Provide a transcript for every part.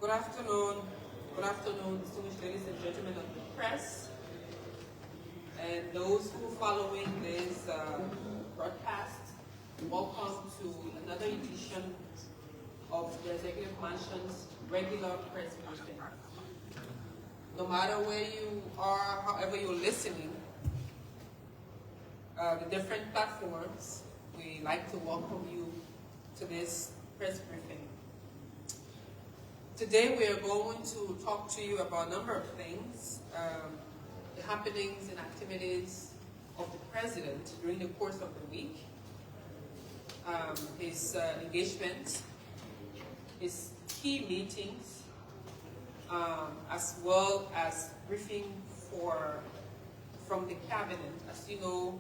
Good afternoon. Good afternoon, distinguished ladies and gentlemen of the press, and those who are following this broadcast. Welcome to another edition of the Executive Mansion's regular press briefing. No matter where you are, however you're listening, the different platforms, we like to welcome you to this press briefing. Today we are going to talk to you about a number of things, the happenings and activities of the President during the course of the week, his engagements, his key meetings, as well as briefing from the Cabinet. As you know,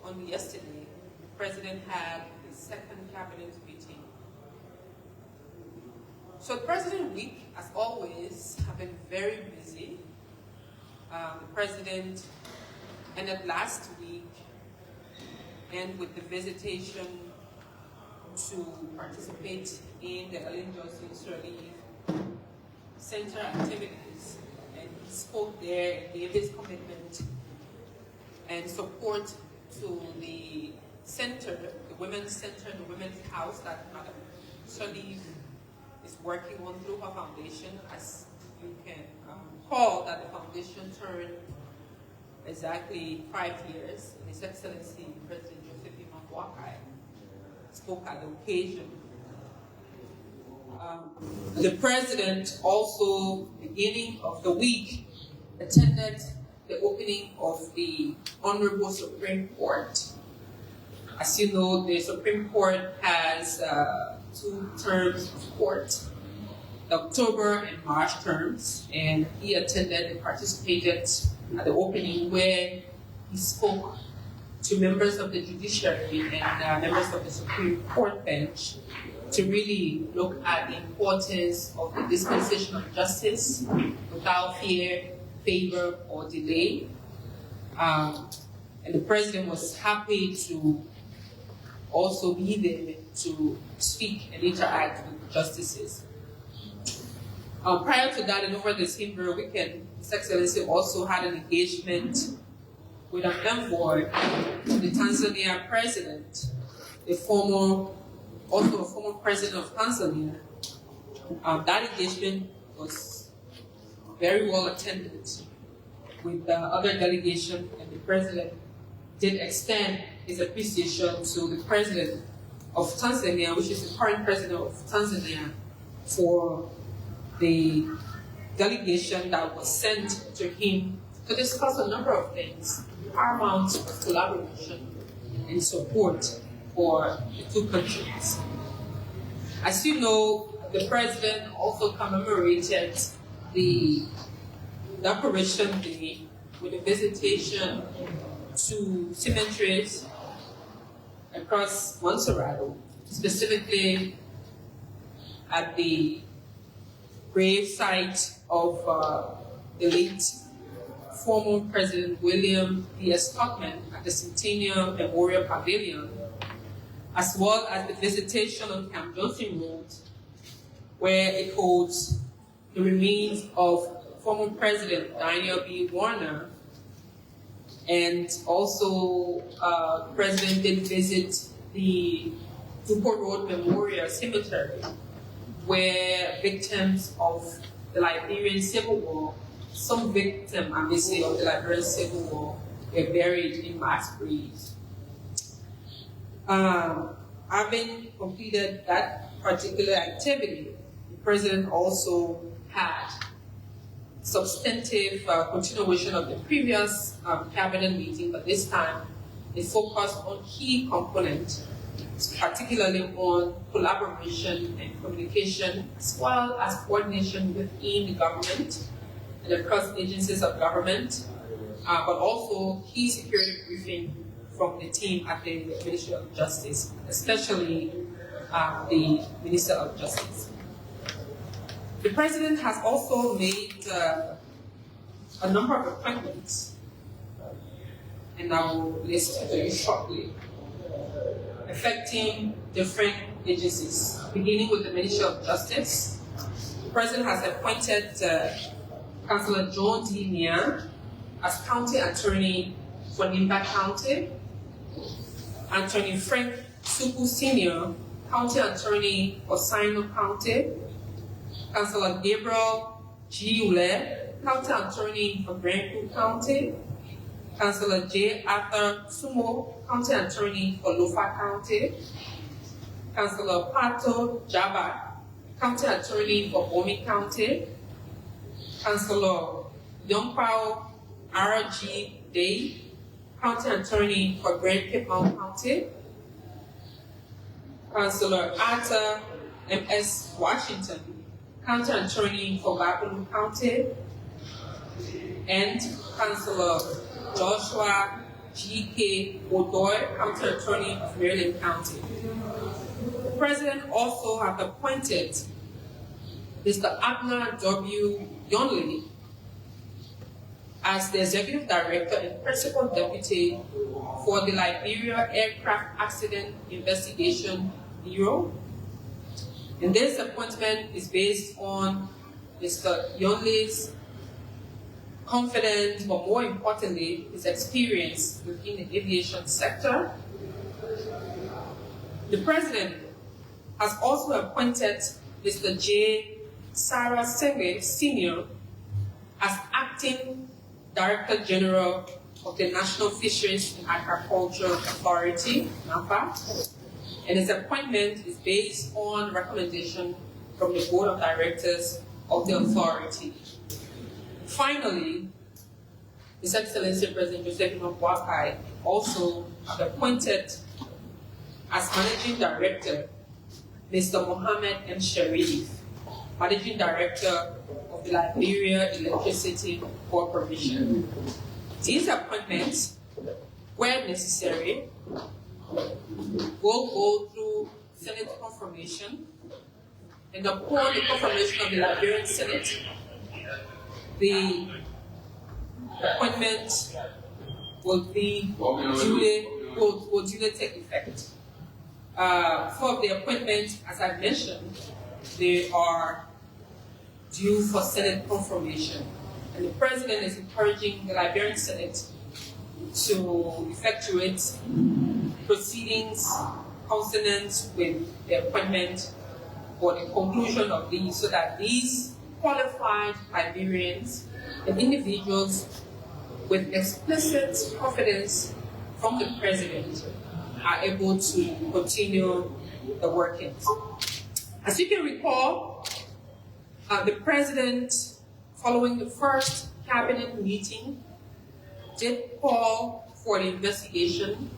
on yesterday, the President had his second Cabinet meeting. So the President Week, as always, have been very busy. The President ended last week and with the visitation to participate in the Ellen Johnson's Relief Center activities, and he spoke there and gave his commitment and support to the center, the Women's Center, the Women's House that Madam Sharif is working on through her foundation. As you can recall, that the foundation turned exactly 5 years, and His Excellency President Joseph Boakai spoke at the occasion. The President also, beginning of the week, attended the opening of the Honorable Supreme Court. As you know, the Supreme Court has 2 terms of court, the October and March terms, and he attended and participated at the opening where he spoke to members of the judiciary and members of the Supreme Court bench to really look at the importance of the dispensation of justice without fear, favor, or delay. And the President was happy to also be there to speak and interact with the justices. Prior to that, and over the same very weekend, His Excellency also had an engagement with an envoy to the Tanzania President, also a former President of Tanzania. That engagement was very well attended with the other delegation, and the President did extend his appreciation to the President of Tanzania, which is the current President of Tanzania, for the delegation that was sent to him to discuss a number of things, paramount of collaboration and support for the 2 countries. As you know, the President also commemorated the Decoration Day with a visitation to cemeteries across Montserrat, specifically at the grave site of the late former President William P.S. Tubman at the Centennial Memorial Pavilion, as well as the visitation on Camp Johnson Road, where it holds the remains of former President Daniel B. Warner. And also, the President did visit the Newport Road Memorial Cemetery, where victims of the Liberian Civil War, some victims, I may say, of the Liberian Civil War, were buried in mass graves. Having completed that particular activity, the President also had substantive continuation of the previous Cabinet meeting, but this time it focused on key components, particularly on collaboration and communication, as well as coordination within the government and across agencies of government, but also key security briefing from the team at the Ministry of Justice, especially the Minister of Justice. The President has also made a number of appointments, and I will list it very shortly, affecting different agencies, beginning with the Ministry of Justice, President has appointed Councillor John D. Nia as County Attorney for Nimba County, Attorney Frank Suku Sr., County Attorney for Sino County, Councillor Gabriel G. Ule, County Attorney for Grand County, Councillor J. Arthur Sumo, County Attorney for Lofa County, Councillor Pato Jabba, County Attorney for Bomi County, Councillor Yongpao R.G. Day, County Attorney for Grand Cape Mount County, Councillor Arthur M.S. Washington, County Attorney for Bapulu County, and Councillor Joshua G.K. Odoy, County Attorney of Maryland County. The President also has appointed Mr. Abner W. Yonley as the Executive Director and Principal Deputy for the Liberia Aircraft Accident Investigation Bureau. And this appointment is based on Mr. Yonley's confidence, but more importantly, his experience within the aviation sector. The President has also appointed Mr. J. Sarah Senge Sr. as Acting Director General of the National Fisheries and Agriculture Authority, NAFA, and his appointment is based on recommendation from the Board of Directors of the authority. Finally, His Excellency President Joseph Boakai also have appointed as Managing Director Mr. Mohammed M. Sharif, Managing Director of the Liberia Electricity Corporation. These appointments, where necessary, will go through Senate confirmation, and upon the confirmation of the Liberian Senate, the appointment will duly take effect. For the appointment, as I mentioned, they are due for Senate confirmation. And the President is encouraging the Liberian Senate to effectuate proceedings consonant with the appointment or the conclusion of these, so that these qualified Liberians and individuals with explicit confidence from the President are able to continue the workings. As you can recall, the President, following the first cabinet meeting, did call for the investigation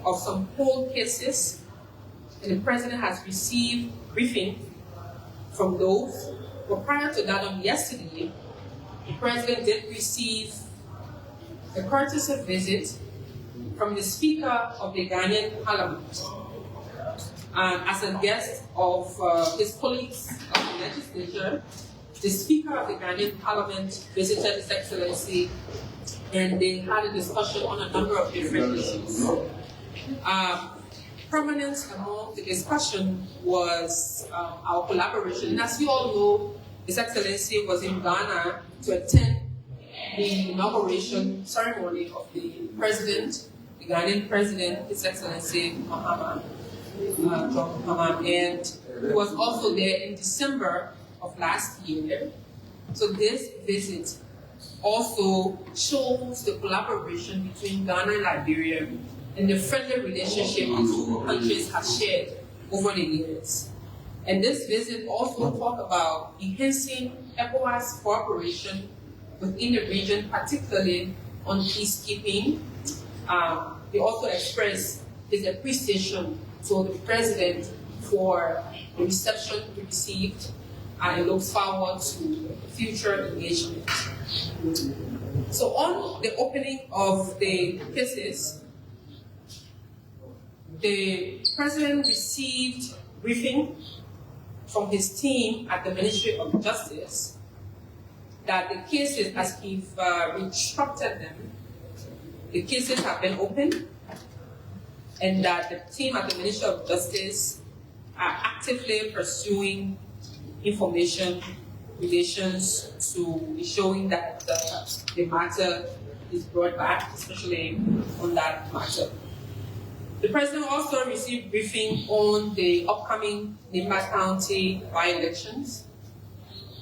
of some cold cases, and the President has received briefing from those. But prior to that, on yesterday, the President did receive a courtesy visit from the Speaker of the Ghanaian Parliament. As a guest of his colleagues of the legislature, the Speaker of the Ghanaian Parliament visited His Excellency, and they had a discussion on a number of different issues. Prominent among the discussion was our collaboration. And as you all know, His Excellency was in Ghana to attend the inauguration ceremony of the President, the Ghanaian President, His Excellency Mahama, John Mahama, and he was also there in December of last year. So this visit also shows the collaboration between Ghana and Liberia and the friendly relationship the two countries have shared over the years. And this visit also talked about enhancing ECOWAS cooperation within the region, particularly on peacekeeping. He also expressed his appreciation to the President for the reception he received, and he looks forward to future engagement. So on the opening of the cases, the President received briefing from his team at the Ministry of Justice that the cases, as he's instructed them, the cases have been opened, and that the team at the Ministry of Justice are actively pursuing information relations to showing that the matter is brought back, especially on that matter. The President also received briefing on the upcoming Nimba County by-elections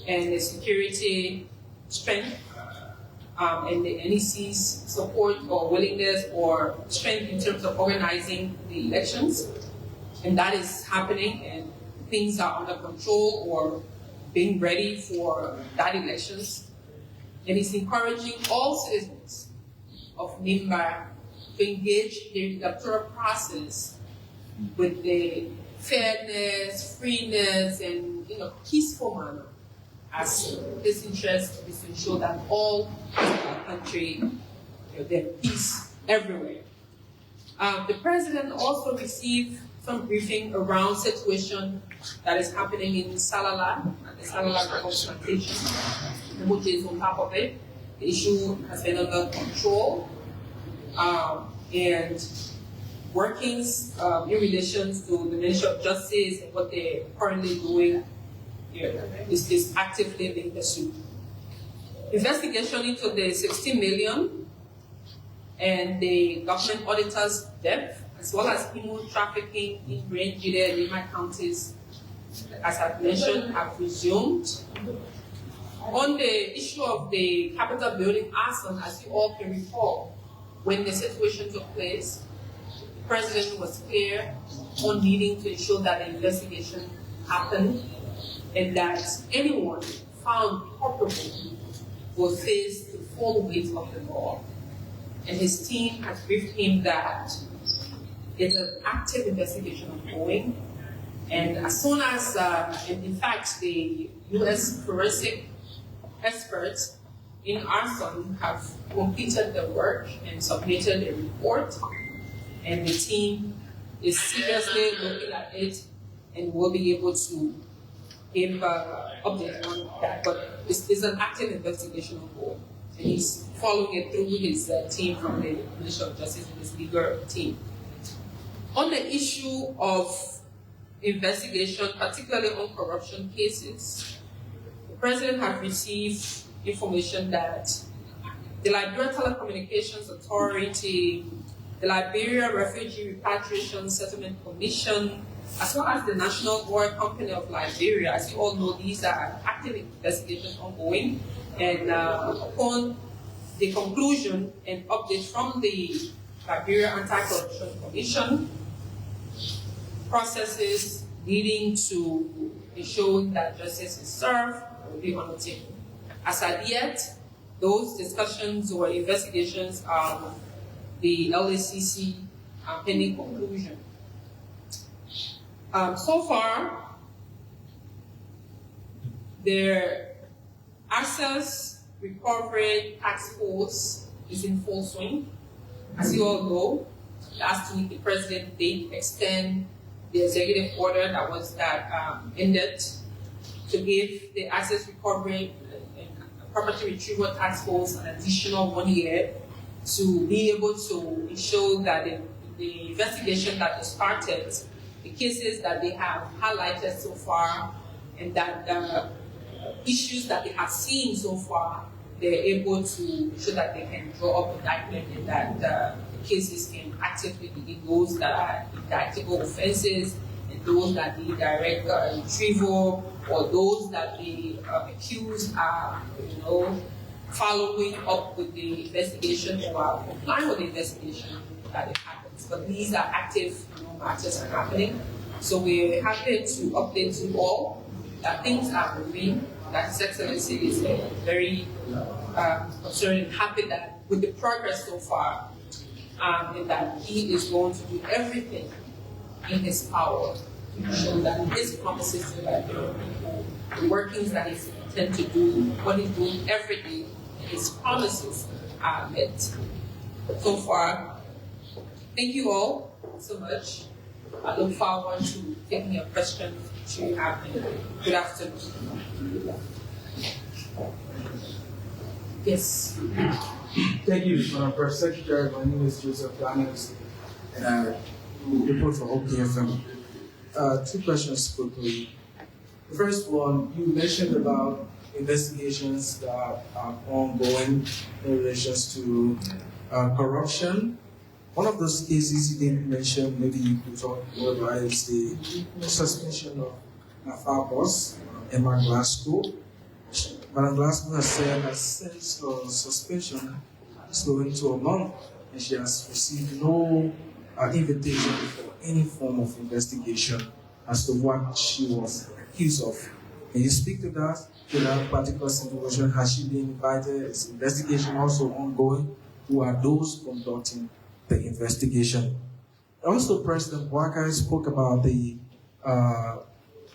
and the security strength and the NEC's support or willingness or strength in terms of organizing the elections. And that is happening, and things are under control or being ready for that elections. And it's encouraging all citizens of Nimba to engage in the electoral process with the fairness, freeness, and peaceful manner, as this interest is to ensure that all our country, there's peace everywhere. The President also received some briefing around situation that is happening in Salala, at the Salala confrontation, which is on top of it. The issue has been under control, and workings in relation to the Ministry of Justice and what they're currently doing is actively being pursued. Investigation into the 16 million and the government auditor's debt, as well as human trafficking in Grand Jide and Lima counties, as I've mentioned, have resumed. On the issue of the Capitol building arson, as you all can recall, when the situation took place, the President was clear on needing to ensure that the investigation happened and that anyone found culpable will face the full weight of the law. And his team has briefed him that there's an active investigation ongoing, and as soon as, in fact, the U.S. forensic experts in arson have completed the work and submitted a report, and the team is seriously looking at it and will be able to give update on that. But it's an active investigation ongoing, and he's following it through his team from the Ministry of Justice and his legal team. On the issue of investigation, particularly on corruption cases, the President has received information that the Liberia Telecommunications Authority, the Liberia Refugee Repatriation Settlement Commission, as well as the National Oil Company of Liberia. As you all know, these are active investigations ongoing, and upon the conclusion and update from the Liberia Anti-Corruption Commission, processes leading to ensuring that justice is served will be undertaken. As at yet, those discussions or investigations are the LACC pending conclusion. So far, their access recovery task force is in full swing. As you all know, last week the President did extend the executive order that ended to give the access recovery and property retrieval task force an additional 1 year to be able to ensure that the investigation that they started, the cases that they have highlighted so far, and that the issues that they have seen so far, they're able to ensure that they can draw up indictment and that the cases can actively begin those that are indictable offenses and those that need direct retrieval, or those that the accused are, following up with the investigation or are complying with the investigation that it happens. But these are active matters are happening. So we're happy to update you all that things are moving, that His Excellency is very concerned and happy that with the progress so far, and that he is going to do everything in his power to ensure that his promises to the people, the workings that he intends to do, what he's doing every day, his promises are met. So far, thank you all so much. I look forward to taking your questions should you have any. Good afternoon. Yes. Thank you, Madam Press Secretary. My name is Joseph Daniels, and I report for OPFM. Two questions quickly. The first one, you mentioned about investigations that are ongoing in relation to corruption. One of those cases you didn't mention, maybe you could talk more about, is the suspension of our boss, Emma Glasgow. Madam Glasgow has said that since her suspension is going to a month, and she has received no invitation for any form of investigation as to what she was accused of. Can you speak to that particular situation? Has she been invited? Is investigation also ongoing? Who are those conducting the investigation? Also, President Waka spoke about the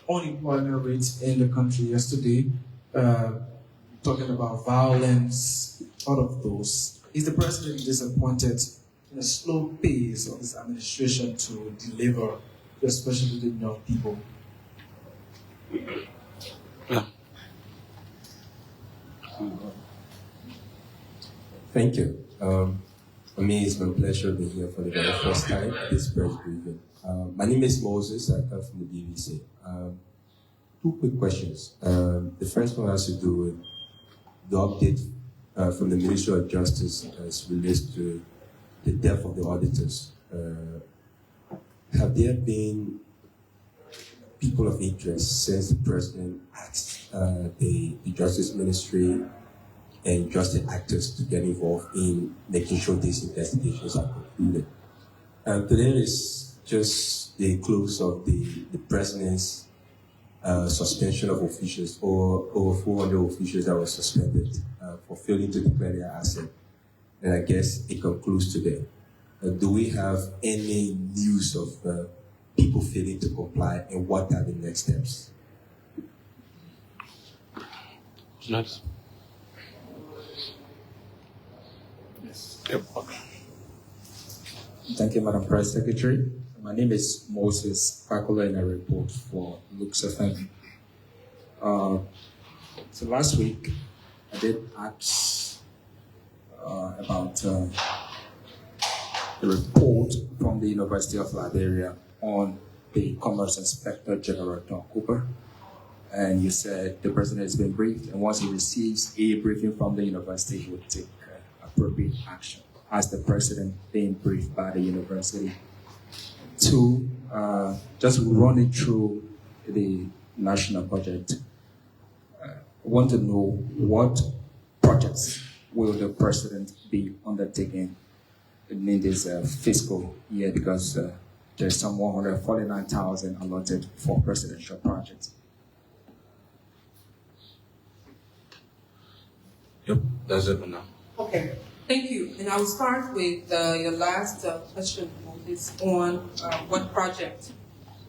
unemployment rates in the country yesterday, talking about violence, all of those. Is the president disappointed in the slow pace of his administration to deliver, especially the young people? Yeah. Thank you. For me, it's my pleasure being here for the very first time at this press briefing. My name is Moses. I come from the BBC. Two quick questions. The first one has to do with the update from the Ministry of Justice as relates to the death of the auditors. Have there been people of interest since the president asked the Justice Ministry and justice actors to get involved in making sure these investigations are concluded? Today is just the close of the president's suspension of officials, or over 400 officials that were suspended for failing to declare their asset. And I guess it concludes today. Do we have any news of people failing to comply, and what are the next steps? Nice. Yes. Yep. Thank you, Madam Press Secretary. My name is Moses Pakola, and I report for Lux FM. So last week, I did ask about the report from the University of Liberia on the Commerce Inspector General, Don Cooper. And you said the president has been briefed, and once he receives a briefing from the university, he would take appropriate action. As the president being briefed by the university. Two, just running through the national budget, I want to know what projects will the president be undertaking in this fiscal year, because there's some 149,000 allotted for presidential projects. Yep, that's it for now. Okay, thank you. And I'll start with your last question, Moses, on what project.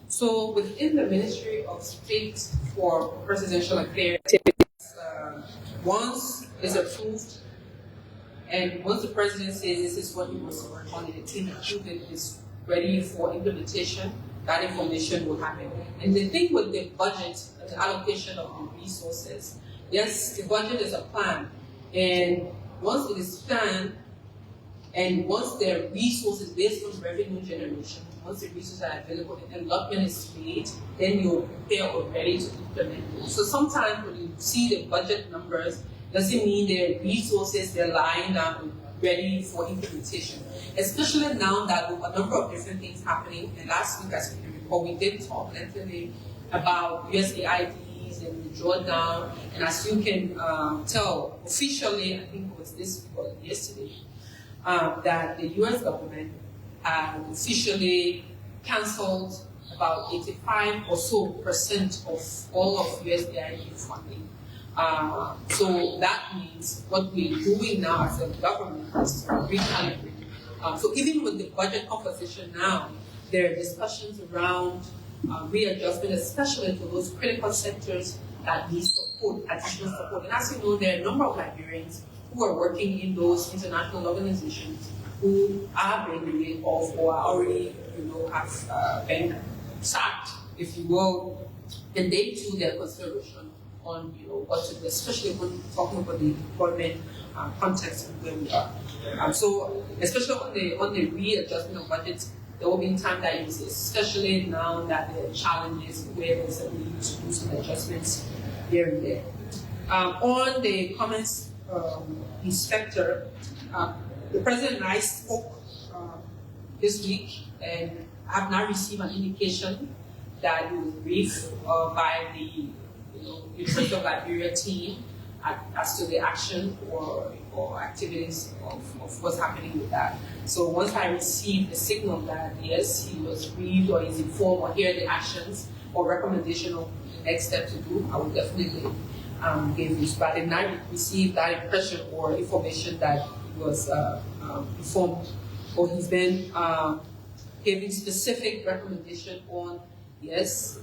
So within the Ministry of State for Presidential Affairs, once it's approved, and once the president says this is what he wants to work on, and the team approved it is ready for implementation, that information will happen. And the thing with the budget and the allocation of the resources, yes, the budget is a plan. And once it is planned, and once there are resources based on revenue generation, once the resources are available and allotment is made, then you're prepared or ready to implement it. So sometimes when you see the budget numbers, doesn't mean there are resources, they're lying down ready for implementation. Especially now that with a number of different things happening, and last week, as you recall, we did talk lengthily about USAIDs and the drawdown, and as you can tell, officially, I think it was this week or yesterday, that the US government had officially cancelled about 85% or so of all of USAID funding. So that means what we're doing now as a government is recalibrating. So even with the budget composition now, there are discussions around readjustment, especially to those critical sectors that need support, additional support. And as you know, there are a number of Liberians who are working in those international organizations who are being laid off or are already, have been sacked, if you will, and they too, their consideration on, what to do, especially when talking about the employment context and where we are. So, especially on the readjustment of budgets, there will be time that you see, especially now that there are challenges where there's a need to do some adjustments here and there. On the comments, inspector, the president and I spoke this week, and I have not received an indication that he was briefed by the University of Liberia team as to the action or activities of what's happening with that. So once I receive the signal that yes, he was briefed or is informed or hear the actions or recommendation of the next step to do, I will definitely give you. But I did not receive that impression or information that he was informed or he's been giving specific recommendation on yes,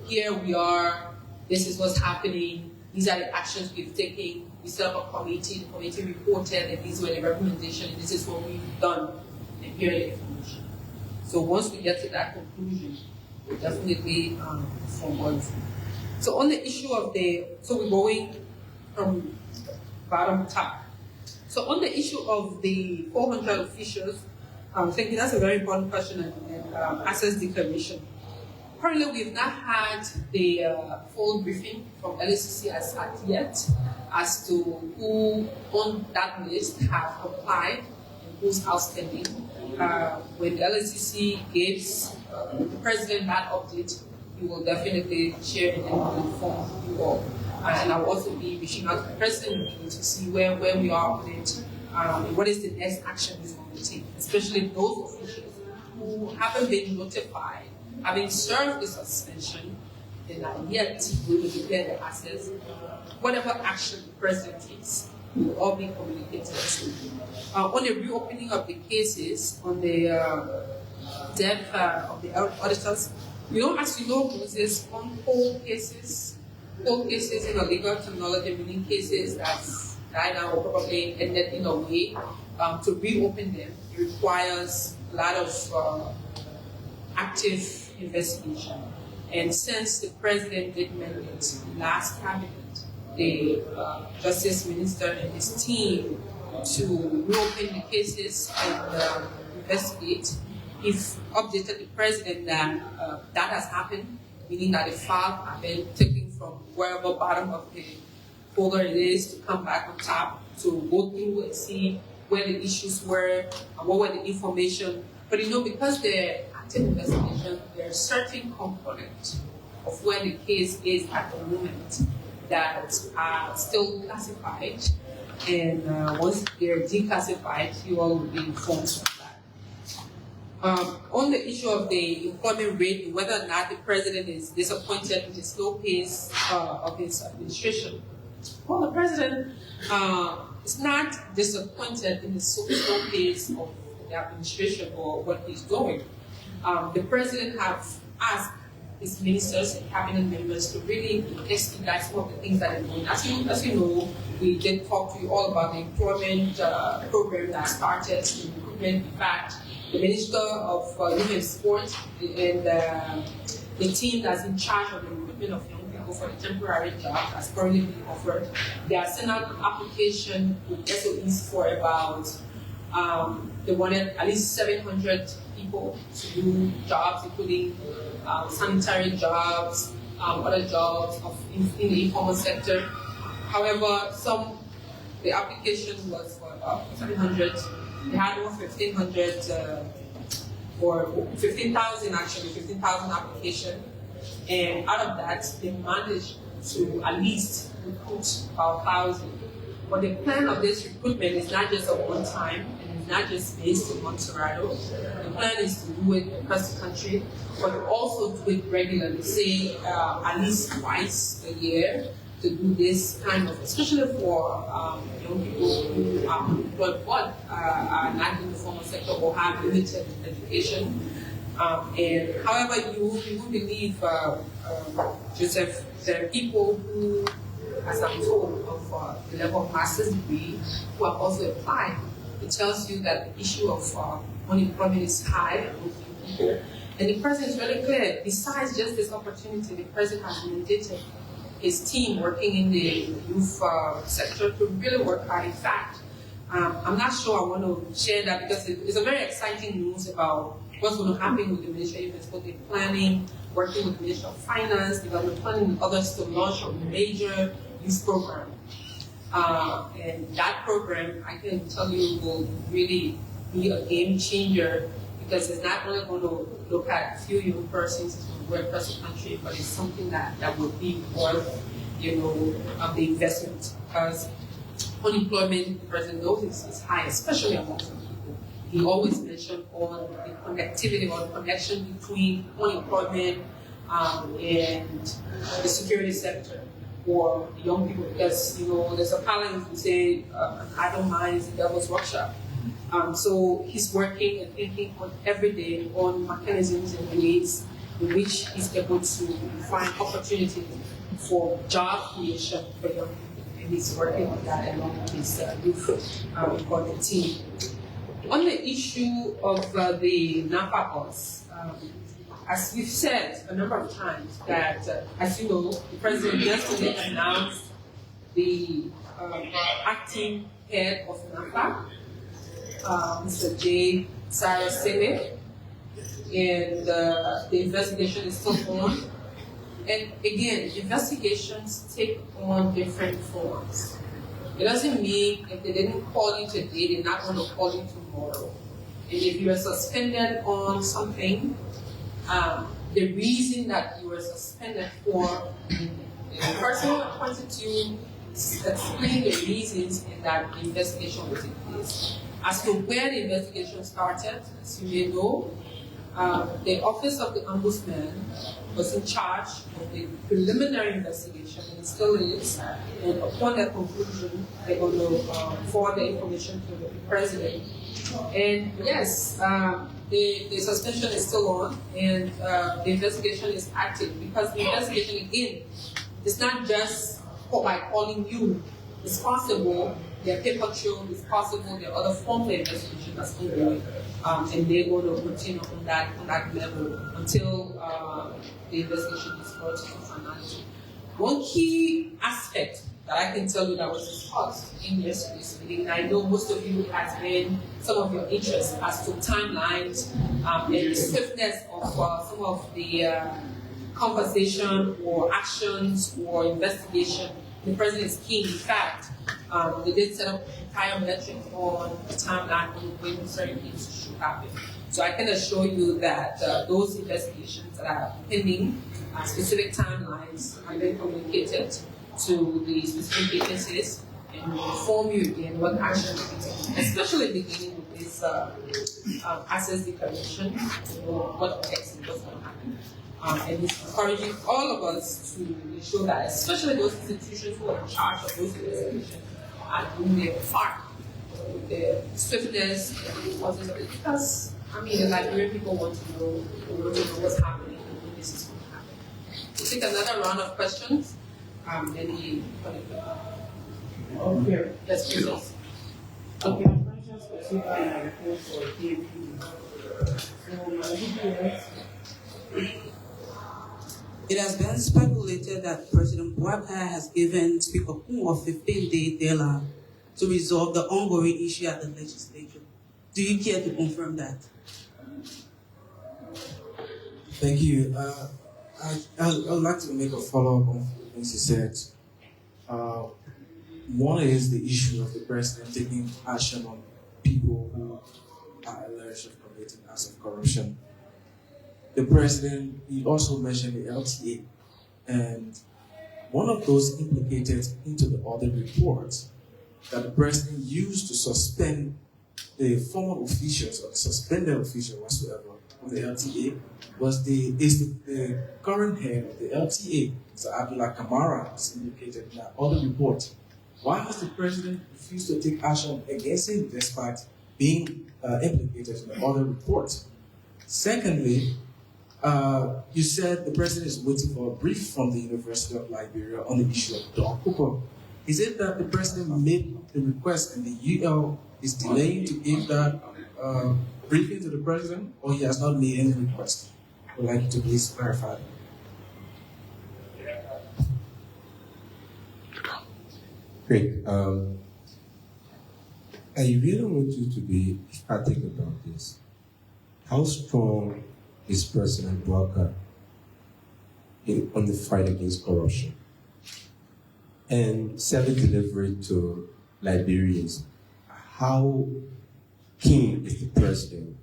here we are, this is what's happening, these are the actions we've taken, we set up a committee, the committee reported, and these were the recommendations, and this is what we've done, and here are the information. So once we get to that conclusion, we'll definitely inform all of you. So on the issue of so we're going from bottom to top. So on the issue of the 400 officials, thank you, that's a very important question and access declaration. Currently, we've not had the full briefing from LACC as yet as to who on that list have applied and who's outstanding. When the LACC gives the president that update, he will definitely share it and will inform you all. And I will also be reaching out to the president to see where we are on it, what is the next action he's going to take, especially those officials who haven't been notified, having served the suspension, and not yet we will declare the access. Whatever action the president takes will all be communicated to you. On the reopening of the cases, on the death of the auditors, as you know, Moses, on cold cases in a legal terminology, meaning cases that's died out or probably ended in a way, to reopen them, it requires a lot of active investigation. And since the president did mandate last cabinet, the justice minister and his team to reopen the cases and investigate, if updated the president that that has happened, meaning that the file has been taken from wherever bottom of the folder it is to come back on top to go through and see where the issues were and what were the information. But because they're active investigation, there are certain components of where the case is at the moment that are still classified, and once they're declassified, you all will be informed of that. On the issue of the employment rate, whether or not the president is disappointed with the slow pace of his administration, well, the president is not disappointed in the slow pace of the administration or what he's doing. The president has asked his ministers and cabinet members to really expedite some of the things that are doing. As you know, we did talk to you all about the employment program that started in recruitment. In fact, the Minister of Youth and Sport and the team that's in charge of the recruitment of young people for the temporary job has currently been offered. They are sent out an application with SOEs for about, they wanted at least 700 people to do jobs, including sanitary jobs, other jobs in the informal sector. However, the application was for about 700. They had over 1,500 or 15,000 actually, 15,000 applications. And out of that, they managed to at least recruit about 1,000. But the plan of this recruitment is not just a one-time, and it's not just based in Montserrat. The plan is to do it across the country, but also do it regularly, say at least twice a year, to do this kind of, especially for young people who are unemployed but are not in the formal sector or have limited education. And however, you would believe, Joseph, there are people who, as I'm told, of the level of master's degree who have also applied. It tells you that the issue of unemployment is high among people. And the president is very clear. Besides just this opportunity, the president has mandated his team working in the youth sector to really work hard. In fact, I'm not sure I want to share that because it's a very exciting news about what's going to happen with the Ministry of Executive Planning, working with the Ministry of Finance, Development Planning, and others to launch a major youth program. And that program, I can tell you, will really be a game changer because it's not only going to look at a few young persons who work across the country, but it's something that would be worth, the investment. Because unemployment, the president knows, is high, especially among some people. He always mentioned on the connectivity or the connection between unemployment and the security sector for young people, because there's a parlance we say an idle mind is the devil's workshop. So he's working and thinking every day on mechanisms and ways in which he's able to find opportunities for job creation for young people. And he's working on that along with his youth employment team. On the issue of the NAPA, as we've said a number of times, that as you know, the president yesterday announced the acting head of NAPA, Mr. J. Cyrus Sene, and the investigation is still on. And again, investigations take on different forms. It doesn't mean if they didn't call you today, they're not going to call you tomorrow. And if you are suspended on something, the reason that you were suspended for, the person who appointed you explain the reasons and that the investigation will take place. As to where the investigation started, as you may know, the Office of the Ombudsman was in charge of the preliminary investigation, and it still is. And upon that conclusion, they're going to forward the information to the president. And yes, the suspension is still on, and the investigation is active, because the investigation, again, is not just by calling you responsible. Their paper trail is possible. There are other forms of investigation that's ongoing, and they're going to continue on that level until the investigation is brought to finality. One key aspect that I can tell you that was discussed in yesterday's meeting, and I know most of you has been some of your interest as to timelines and the swiftness of some of the conversation or actions or investigation. The president is keen. In fact, they did set up entire metrics on the timeline on when certain things should happen. So I can assure you that those investigations that are pending, specific timelines, have been communicated to the specific agencies, and will inform you again what action to be taken, especially beginning with this access declaration, what next and what's going to happen. And it's encouraging all of us to ensure that, especially those institutions who are in charge of those investigations, are doing their part with the swiftness and the causes of it. Because, the Liberian people want to know what's happening and when this is going to happen. We'll take another round of questions. Okay. Yes, please. Okay, I'm conscious of seeing my report for KP. So my DPS. It has been speculated that President Buhari has given Speaker Kum a 15-day deadline to resolve the ongoing issue at the legislature. Do you care to confirm that? Thank you. I'd like to make a follow-up on things you said. One is the issue of the president taking action on people who are alleged of committing acts of corruption. The president, he also mentioned the LTA, and one of those implicated into the audit report that the president used to suspend the former officials or the suspended official whatsoever of the LTA is the current head of the LTA, Mr. Abdullah Kamara, is implicated in that audit report. Why has the president refused to take action against him despite being implicated in the audit report? Secondly, you said the president is waiting for a brief from the University of Liberia on the issue of Don Cooper. Is it that the president made the request and the UL is delaying to give that briefing to the president, or he has not made any request? I would like you to please clarify that. Great. I really want you to be emphatic about this. How strong is President Walker on the fight against corruption? And service delivery to Liberians. How keen is the president?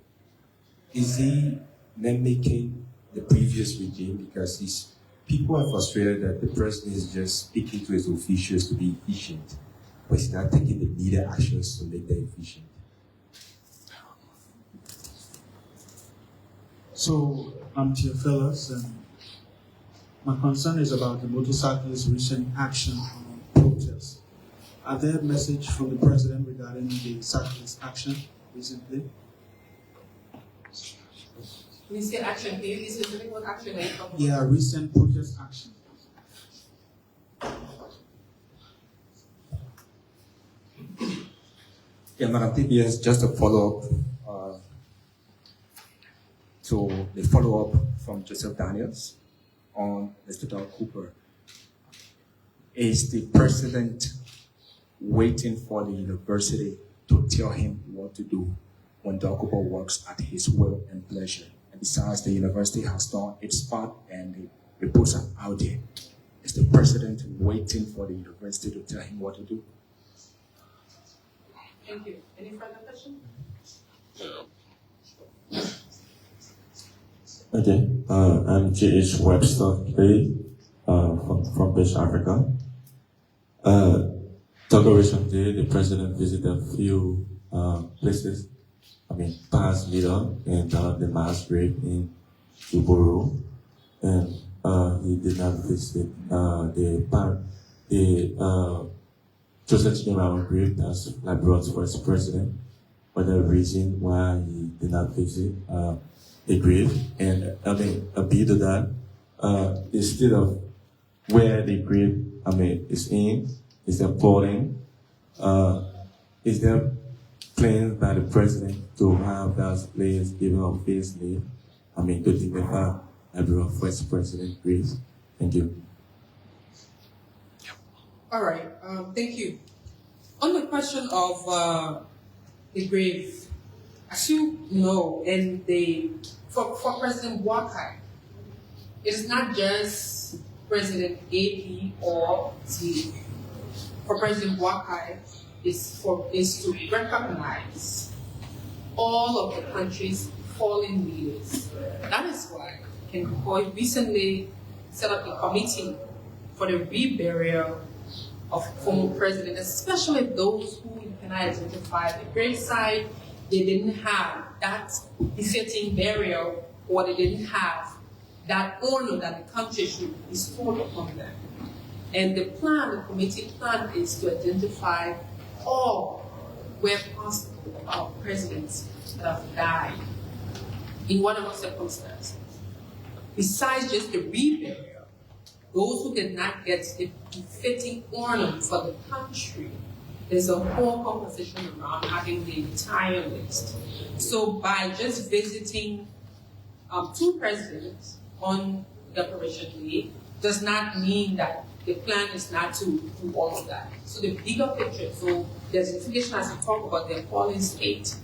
Is he mimicking the previous regime because people are frustrated that the president is just speaking to his officials to be efficient, but he's not taking the needed actions to make them efficient? So, Theophilus, my concern is about the motorcyclists' recent action on protests. Are there a message from the president regarding the cyclist action recently? When you say action, can you be specific what action are you talking about? Yeah, recent protest action. Yeah, Madam TPS, just a follow-up to the follow-up from Joseph Daniels on Mr. Doug Cooper. Is the president waiting for the university to tell him what to do when Doug Cooper works at his will and pleasure? And besides, the university has done its part and the reports are out there. Is the president waiting for the university to tell him what to do? Thank you. Any further questions? Okay, I'm J.H. Webster today from West Africa. Recently, the president visited a few places. Past leader and the mass grave in Uburu, and he did not visit the Joseph Chimamanda grave as Liberia's first president. But the reason why he did not visit the grave, and a bit of that, instead of where the grave is in, is there plotting? Is there plans by the president to have those place given a face name? To dignify Liberia's first president grave? Thank you. All right, thank you. On the question of the grave, as you know, and for President Walker, it is not just President AP or T. For President Walker, is to recognize all of the country's fallen leaders. That is why Ken Koy recently set up a committee for the reburial of former presidents, especially those who you can identify the graveside. They didn't have that befitting burial, or they didn't have that honor that the country should bestow upon them. And the committee plan is to identify all, where possible, our presidents that have died in whatever circumstances. Besides just the reburial, those who did not get the befitting honor for the country, there's a whole conversation around having the entire list. So by just visiting two presidents on Decoration Day does not mean that the plan is not to do all of that. So the bigger picture, so there's information as we talk about the fallen state.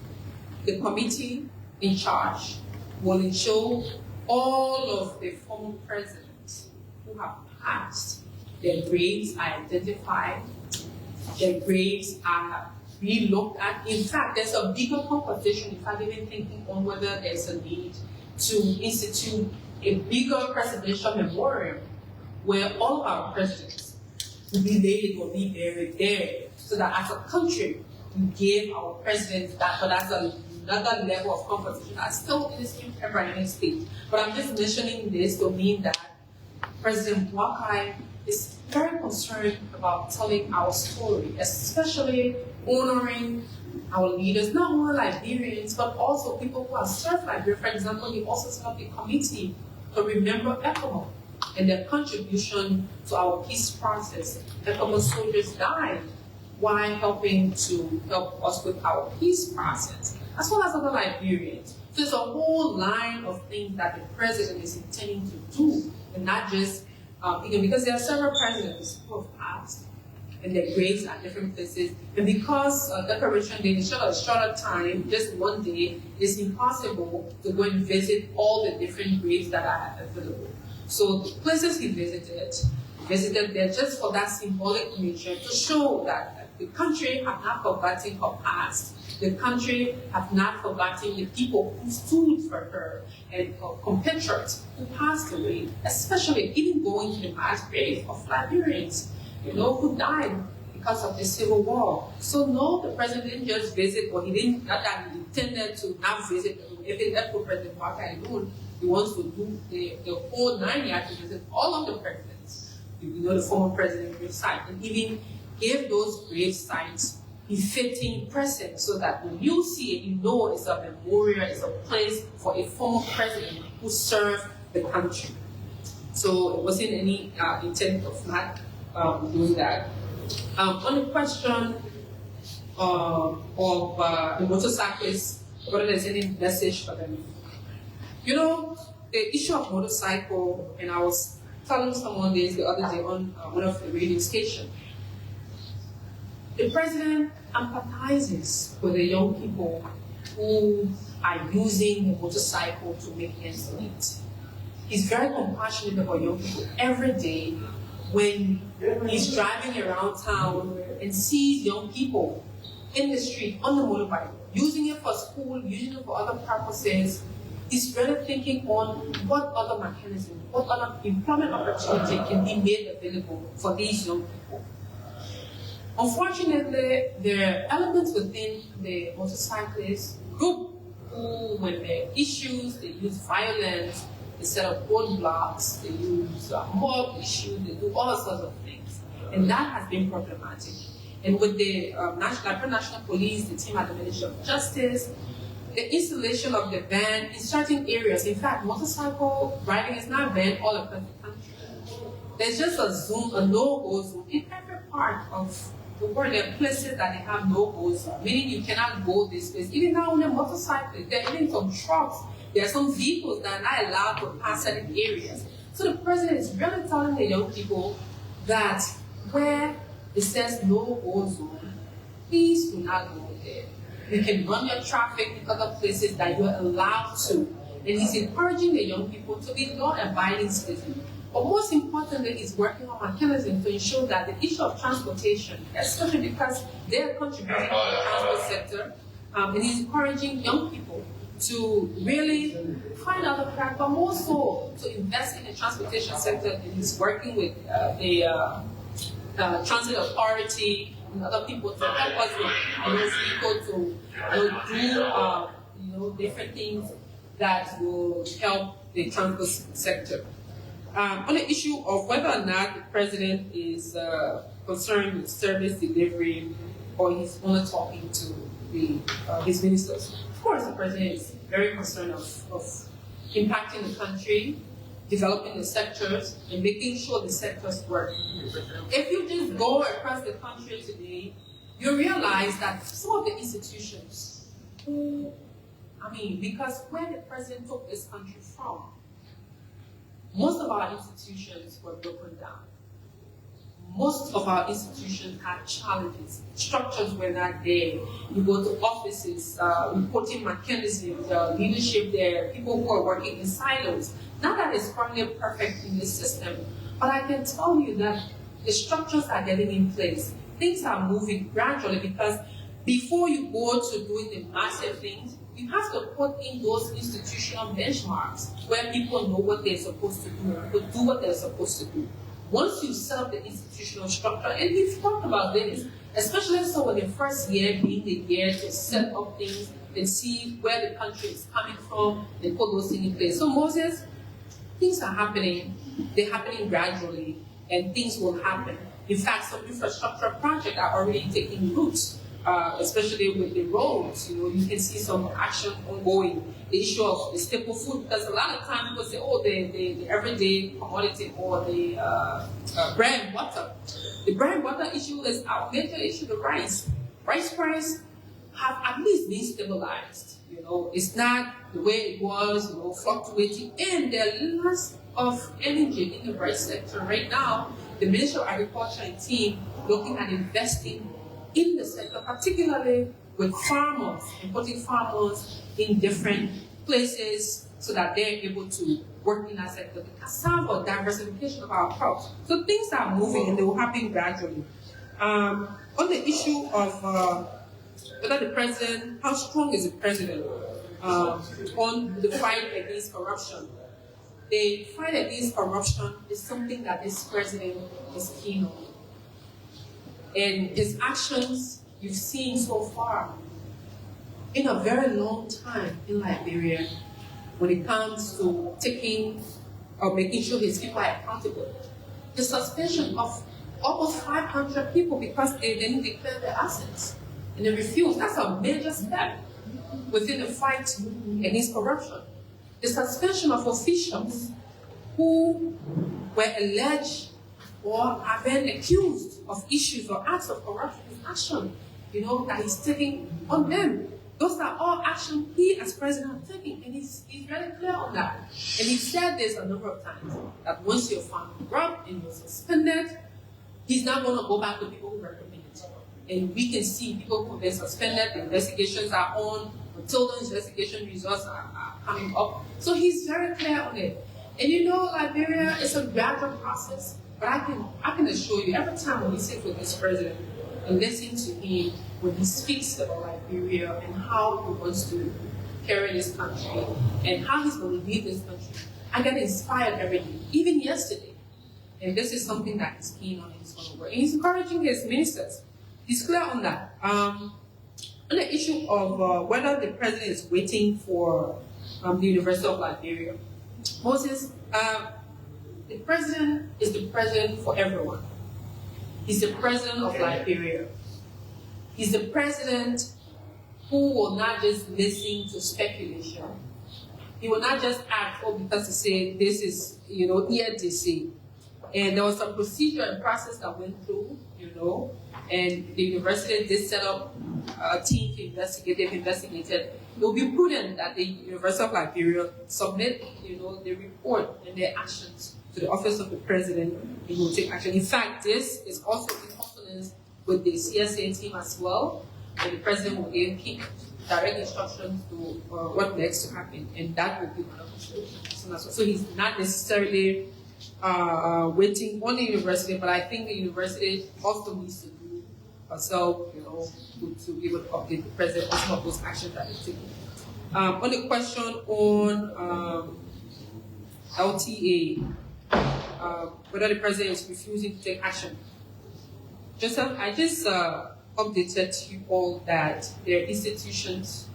The committee in charge will ensure all of the former presidents who have passed, their graves are identified, their graves are re-looked at. In fact, there's a bigger conversation, in fact, even thinking on whether there's a need to institute a bigger presidential memorial where all of our presidents will be laid or be buried there, so that as a country, we gave our presidents that, but that's another level of conversation. That's still in this embryonic stage. But I'm just mentioning this to mean that President Wakai is very concerned about telling our story, especially honoring our leaders, not only Liberians, but also people who have served Liberia. For example, he also set up a committee to remember ECOMO and their contribution to our peace process. ECOMO soldiers died while helping to help us with our peace process, as well as other Liberians. So there's a whole line of things that the president is intending to do, and not just, because there are several presidents who have passed, and their graves at different places. And because Decoration Day is a shorter time, just one day, it's impossible to go and visit all the different graves that are available. So the places he visited there just for that symbolic nature to show that the country have not forgotten her past. The country have not forgotten the people who stood for her and her compatriots who passed away, especially even going to the mass grave of Liberians, who died because of the Civil War. So no, the president didn't just visit, or he didn't, not that he intended to not visit, if he left for President Walker alone, he wants to do the whole 9 years to visit all of the presidents, the former president grave site, and even give those grave sites befitting present, so that when you see it, you know it's a memorial, it's a place for a former president who served the country. So it wasn't any intent of not doing that. On the question of the motorcyclists, whether there's any message for them. The issue of motorcycle, and I was telling someone this the other day on one of the radio stations. The president empathizes with the young people who are using the motorcycle to make ends meet. He's very compassionate about young people. Every day when he's driving around town and sees young people in the street on the motorbike, using it for school, using it for other purposes, he's really thinking on what other mechanism, what other employment opportunity can be made available for these young people. Unfortunately, there are elements within the motorcyclist group who, when there are issues, they use violence, they set up roadblocks, they use mob issues, they do all sorts of things. And that has been problematic. And with the National Police, the team at the Ministry of Justice, the installation of the ban in certain areas. In fact, motorcycle riding is not banned all across the country. There's just a no-go zone in every part of the world. There are places that they have no-go zone, meaning you cannot go this place. Even now on a motorcycle, there are even some trucks, there are some vehicles that are not allowed to pass certain areas. So the president is really telling the young people that where it says no-go zone, please do not go there. You can run your traffic in other places that you're allowed to. And he's encouraging the young people to be law-abiding citizens. But most importantly, he's working on mechanisms to ensure that the issue of transportation, especially because they're contributing to the transport sector, and he's encouraging young people to really find out the fact, but more so to invest in the transportation sector. And he's working with the Transit Authority and other people to help us with vehicles to do different things that will help the transport sector. On the issue of whether or not the president is concerned with service delivery, or he's only talking to his ministers, of course the president is very concerned of impacting the country, developing the sectors, and making sure the sectors work. If you just go across the country today, you realize that some of the institutions because where the president took this country from, most of our institutions were broken down. Most of our institutions had challenges. Structures were not there. You go to offices, reporting mechanisms, leadership there, people who are working in silos. Not that it's currently perfect in the system, but I can tell you that the structures are getting in place. Things are moving gradually, because before you go to doing the massive things, you have to put in those institutional benchmarks where people know what they're supposed to do, people do what they're supposed to do. Once you set up the institutional structure, and we've talked about this, especially so in the first year being the year to set up things and see where the country is coming from and put those things in place. So Moses, things are happening, they're happening gradually, and things will happen. In fact, some infrastructure projects are already taking roots, especially with the roads. You can see some action ongoing. The issue of the staple food, because a lot of times people say, oh, the everyday commodity, or the bread and butter. The bread and butter issue is our major issue, the rice. Rice price have at least been stabilized. It's not the way it was, fluctuating. And there are lots of energy in the rice sector right now. the Ministry of Agriculture and team looking at investing in the sector, particularly with farmers and putting farmers in different places so that they're able to work in that sector. The cassava diversification of our crops. So things are moving and they will happen gradually. On the issue of whether the president, how strong is the president on the fight against corruption? The fight against corruption is something that this president is keen on. And his actions you've seen so far in a very long time in Liberia when it comes to taking or making sure his people are accountable. The suspension of almost 500 people because they didn't declare their assets and they refused. That's a major step within the fight against corruption. The suspension of officials who were alleged or have been accused of issues or acts of corruption is action, that he's taking on them. Those are all action he as president is taking, and he's very clear on that. And he said this a number of times, that once you're found corrupt and you're suspended, he's not going to go back to people who recommend it. And we can see people who have been suspended, the investigations are on, until the investigation results are coming up. So he's very clear on it. And Liberia is a gradual process, but I can assure you, every time when we sit with this president and listen to him when he speaks about Liberia and how he wants to carry this country and how he's going to lead this country, I get inspired every day, even yesterday. And this is something that he's keen on and he's going to work. And he's encouraging his ministers. He's clear on that. On the issue of whether the president is waiting for the University of Liberia, Moses, the president is the president for everyone. He's the president of Liberia. He's the president who will not just listen to speculation. He will not just act because to say this is, ENTC. And there was some procedure and process that went through, and the university did set up a team to investigate. They've investigated. It will be prudent that the University of Liberia submit, the report and their actions to the office of the president. He will take action. In fact, this is also in consonance with the CSA team as well, and the president will give direct instructions to what next to happen, and that will be one of the solutions. So he's not necessarily waiting on the university, but I think the university also needs to do herself, to be able to update the president on some of those actions that he's taking. On the question on LTA, whether the president is refusing to take action. Joseph, I just updated you all that there are institutions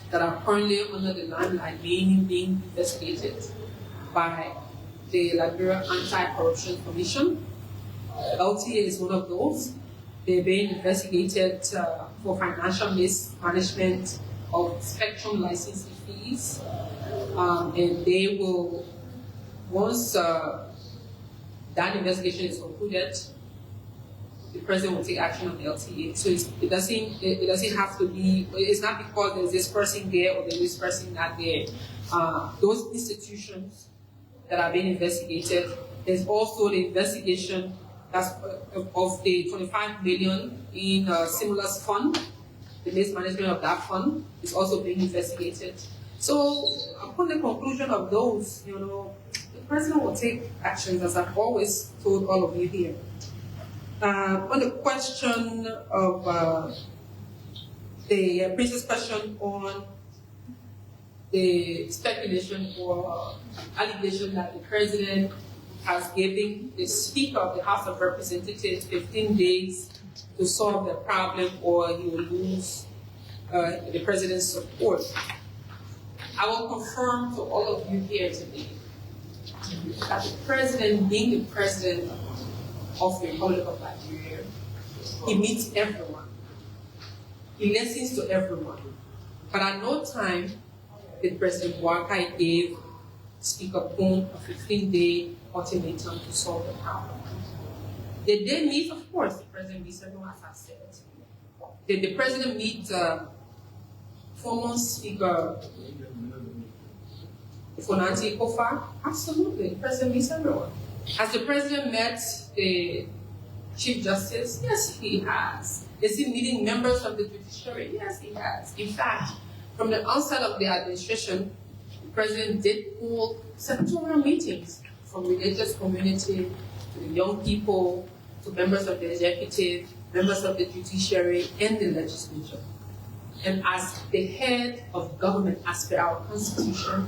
that are currently under the limelight being investigated by the Liberia Anti-Corruption Commission. LTA is one of those. They're being investigated for financial mismanagement of spectrum licensing fees, and they will, once that investigation is concluded, the president will take action on the LTA. So it doesn't have to be. It's not because there's this person there or there's this person not there. Those institutions that are being investigated. There's also the investigation that's of the 25 million in stimulus fund. The mismanagement of that fund is also being investigated. So upon the conclusion of those, the president will take actions, as I've always told all of you here. On the question of the previous question on the speculation or allegation that the president has given the Speaker of the House of Representatives 15 days to solve the problem or he will lose the president's support. I will confirm to all of you here today that the president, being the president of the Republic of Liberia, he meets everyone. He listens to everyone. But at no time did President Boakai gave Speaker Poon a 15-day ultimatum to solve the problem. Did they meet? Of course, the president meets everyone, as I said. Did the president meet former Speaker Fonanti Kofa? Absolutely, the president meets everyone. Has the president met the Chief Justice? Yes, he has. Is he meeting members of the judiciary? Yes, he has. In fact, from the onset of the administration, the president did hold sectoral meetings from religious community to the young people, to members of the executive, members of the judiciary, and the legislature. And as the head of government, as per our constitution,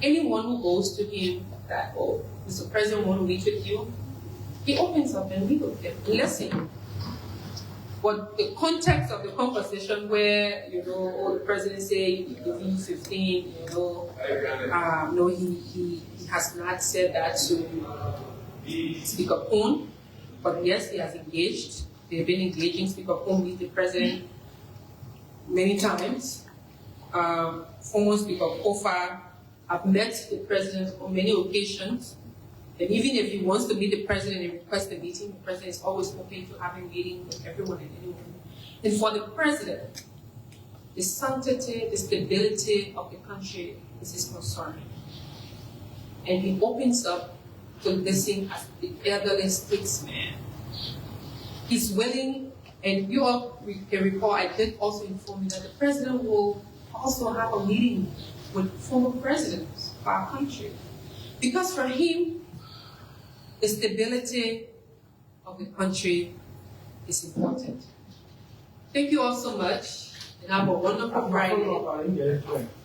anyone who goes to him that, oh, Mr. President, want to meet with you, he opens up and meet with them, listen. But the context of the conversation where, the president say, give me 15, no, he has not said that to Speaker Poon, but yes, he has engaged. They've been engaging. Speaker Poon with the president many times. Former Speaker Kofa have met the president on many occasions. And even if he wants to meet the president and request a meeting, the president is always open to having a meeting with everyone and anyone. And for the president, the sanctity, the stability of the country is his concern. And he opens up to listen as the elderly statesman. He's willing, and you all can recall, I did also inform you that the president will also have a meeting with former presidents of our country. Because for him, the stability of the country is important. Thank you all so much, and have a wonderful Friday.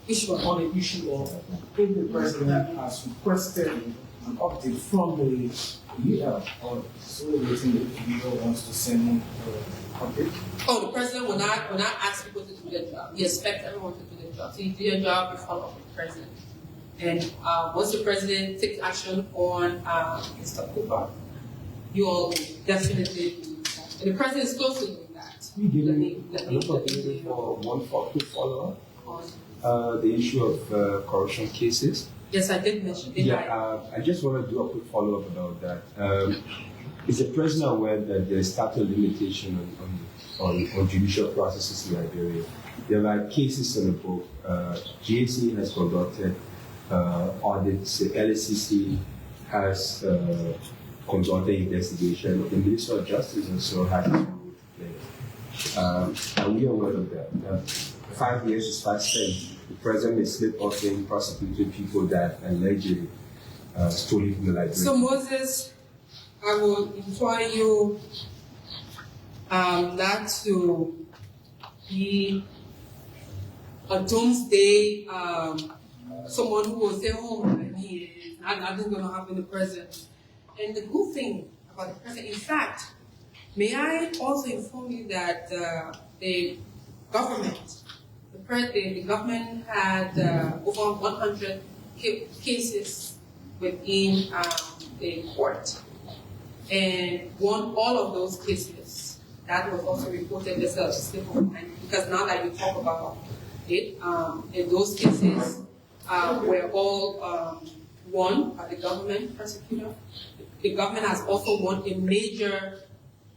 Which one? On the issue of if the president has requested an update from the UL, or so waiting the UL wants to send him an update. Oh, the president will not ask people to do their job. He expects everyone to do their job. So you do your job, you follow up with the president. And once the president takes action on Mr. Cooper, you all definitely do that. And the president is close to doing that. Let me for one quick follow-up. The issue of corruption cases. Yes, I did mention it. I just want to do a quick follow-up about that. Is the president aware that there is statute limitation on judicial processes in Liberia? There are cases on the book. GAC has conducted audits. The LACC has conducted investigation. The Minister of Justice also has to play. Are we aware of that? 5 years is fast spent. The president may slip up in prosecuting people that allegedly stole it from the library. So Moses, I will implore you not to be a doomsday someone who will say, oh, nothing's going to happen to the president. And the good thing about the president, in fact, may I also inform you that the government had over 100 cases within the court, and won all of those cases. That was also reported as a slip of mind, because now that you talk about it, and those cases were all won by the government prosecutor. The government has also won a major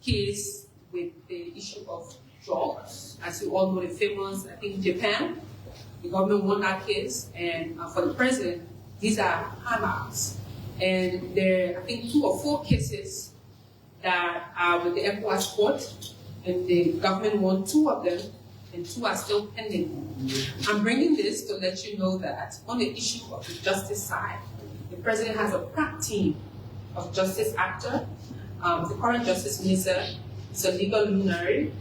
case with the issue of drugs. As you all know, the famous, I think, Japan, the government won that case, and for the president, these are handouts. And there are, I think, 2 or 4 cases that are with the ECOWAS court, and the government won 2 of them, and 2 are still pending. I'm bringing this to let you know that on the issue of the justice side, the president has a crack team of justice actor. The current justice minister is a legal luminary.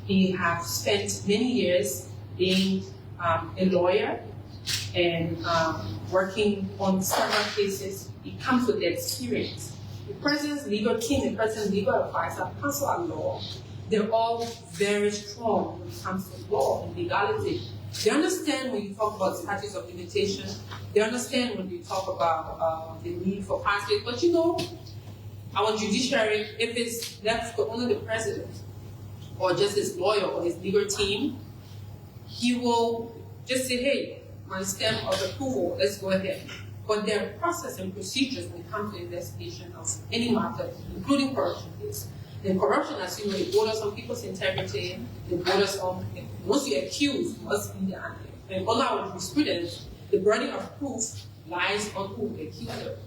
He has spent many years being a lawyer and working on several cases. He comes with the experience. The president's legal team, the president's legal advisor, counsel at law, they're all very strong when it comes to law and legality. They understand when you talk about statutes of limitation. They understand when you talk about the need for passage. But you know, our judiciary, if it's left to only the president or just his lawyer or his legal team, he will just say, hey, my stamp of approval, let's go ahead. But there are process and procedures when it comes to investigation of any matter, including corruption cases. And corruption, as you know, it borders on people's integrity, it borders on, once you're accused, you must be there. And under our jurisprudence, the burden of proof lies on who? The accuser.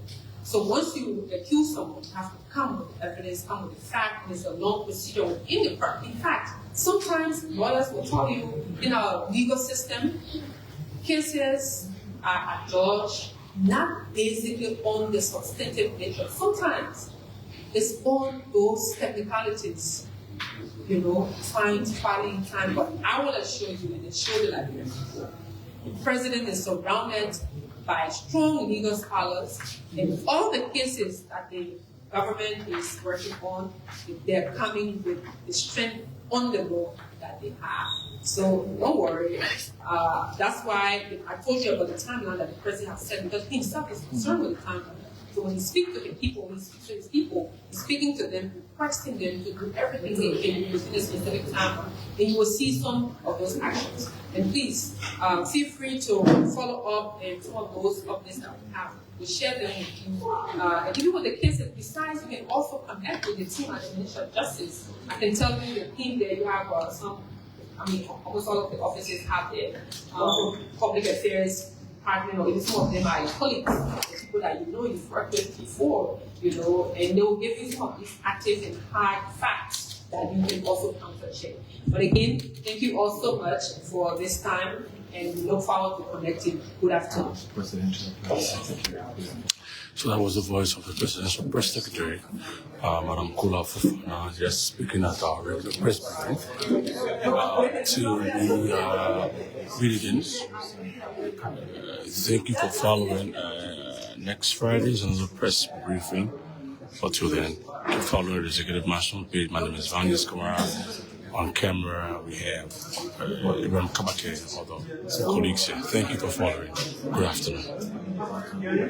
So once you accuse someone, you have to come with evidence, come with the fact, and it's a long procedure within the court. In fact, sometimes lawyers will tell you in our legal system, cases are adjudged not basically on the substantive nature. Sometimes it's on those technicalities, filing time. But I will assure you, and assure the Liberian people, the president is surrounded by strong legal scholars, and all the cases that the government is working on, they're coming with the strength on the law that they have. So don't worry. That's why I told you about the timeline that the president has set, because he himself is concerned with the timeline. So when he speaks to the people, when he speaks to his people, he's speaking to them, requesting them to do everything they can do within a specific timeline. And you will see some of those actions. And please, feel free to follow up and some of those updates that we have. We share them with you. And even with the cases, besides, you can also connect with the team at the Ministry of Justice. I can tell you the team there, you have almost all of the offices have their public affairs department, or even some of them are your colleagues, people that you've worked with before, and they will give you some of these active and hard facts that you can also counter check. But again, thank you all so much for this time, and we look forward to connecting. Good afternoon. Presidential Press Secretary. So that was the voice of the Presidential Press Secretary, Madam Kula Fufana, just speaking at our regular press briefing. To the Willigans, thank you for following next Friday's another press briefing. Until then, keep following the Executive National page. My name is Vanya Kamara. On camera, we have Ibrahim Kabake, other colleagues here. Thank you for following. Good afternoon.